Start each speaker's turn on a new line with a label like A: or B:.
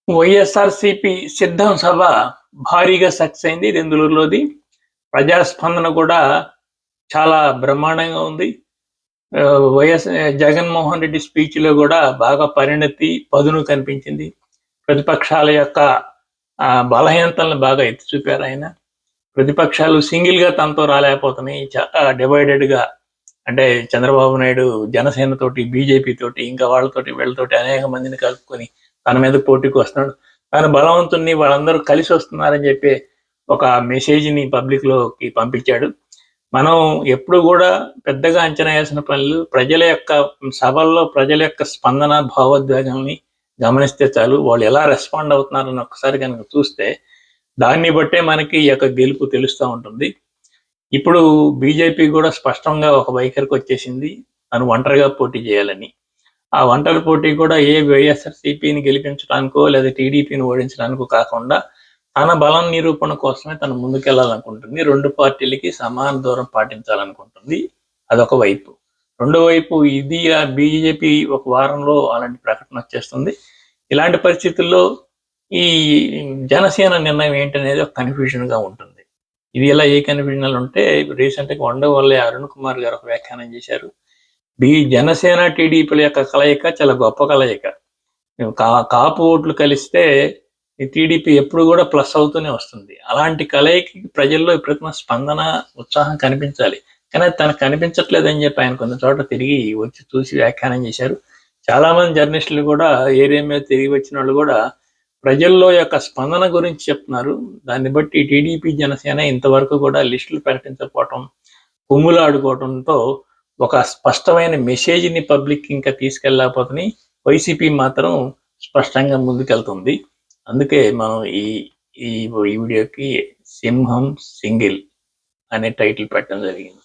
A: వైఎస్ఆర్‌సీపీ సిద్ధం సభ భారీగా సక్సెస్ అయింది దెందులూరులోది. ప్రజాస్పందన కూడా చాలా బ్రహ్మాండంగా ఉంది. జగన్మోహన్ రెడ్డి స్పీచ్‌లో కూడా బాగా పరిణతి, పదును కనిపించింది. ప్రతిపక్షాల యొక్క బలహీనతలను బాగా ఎత్తి చూపారాయన. ప్రతిపక్షాలు సింగిల్‌గా తనతో రాలేకపోతున్నాయి. డివైడెడ్‌గా అంటే చంద్రబాబు నాయుడు జనసేనతోటి, బీజేపీ తోటి, ఇంకా వాళ్ళతోటి వీళ్ళతోటి అనేక మందిని కలుపుకొని తన మీద పోటీకి వస్తున్నాడు. తన బలవంతుణ్ణి వాళ్ళందరూ కలిసి వస్తున్నారని చెప్పి ఒక మెసేజ్‌ని పబ్లిక్‌లోకి పంపించాడు. మనం ఎప్పుడు కూడా పెద్దగా అంచనా వేసిన పనులు ప్రజల యొక్క సభల్లో ప్రజల యొక్క స్పందన, భావోద్వేగాల్ని గమనిస్తే చాలు. వాళ్ళు ఎలా రెస్పాండ్ అవుతున్నారని ఒక్కసారి కనుక చూస్తే దాన్ని బట్టే మనకి ఈ యొక్క గెలుపు తెలుస్తూ ఉంటుంది. ఇప్పుడు బీజేపీ కూడా స్పష్టంగా ఒక వైఖరికి వచ్చేసింది. తను ఒంటరిగా పోటీ చేయాలని. ఆ ఒంటరి పోటీ కూడా ఏ వైఎస్ఆర్‌సీపీని గెలిపించడానికో లేదా టీడీపీని ఓడించడానికో కాకుండా తన బలం నిరూపణ కోసమే తను ముందుకెళ్లాలనుకుంటుంది. 2 పార్టీలకి సమాన దూరం పాటించాలనుకుంటుంది. అదొక వైపు. రెండో వైపు ఇది బీజేపీ ఒక వారంలో అలాంటి ప్రకటన వచ్చేస్తుంది. ఇలాంటి పరిస్థితుల్లో ఈ జనసేన నిర్ణయం ఏంటనేది ఒక కన్ఫ్యూజన్‌గా ఉంటుంది. ఇది ఎలా ఏ కన్ఫ్యూజన్‌లు ఉంటే రీసెంట్‌గా ఉండవల్లి అరుణ్ కుమార్ గారు ఒక వ్యాఖ్యానం చేశారు. జనసేన టీడీపీల యొక్క కలయిక చాలా గొప్ప కలయిక. కాపు ఓట్లు కలిస్తే టీడీపీ ఎప్పుడు కూడా ప్లస్ అవుతూనే వస్తుంది. అలాంటి కలయికకి ప్రజల్లో విపరీతమైన స్పందన, ఉత్సాహం కనిపించాలి. కానీ అది తనకు కనిపించట్లేదని చెప్పి ఆయన కొన్ని చోట్ల తిరిగి వచ్చి చూసి వ్యాఖ్యానం చేశారు. చాలా మంది జర్నలిస్టులు కూడా ఏరియా మీద తిరిగి వచ్చిన వాళ్ళు కూడా ప్రజల్లో యొక్క స్పందన గురించి చెప్తున్నారు. దాన్ని బట్టి టీడీపీ, జనసేన ఇంతవరకు కూడా లిస్టులు ప్రకటించకపోవటం, కుమ్ములాడుకోవడంతో ఒక స్పష్టమైన మెసేజ్‌ని పబ్లిక్ ఇంకా తీసుకెళ్ళలేకపోతున్నాయి. వైసీపీ మాత్రం స్పష్టంగా ముందుకెళ్తుంది. అందుకే మనం ఈ ఈ వీడియోకి సింహం సింగిల్ అనే టైటిల్ పెట్టడం జరిగింది.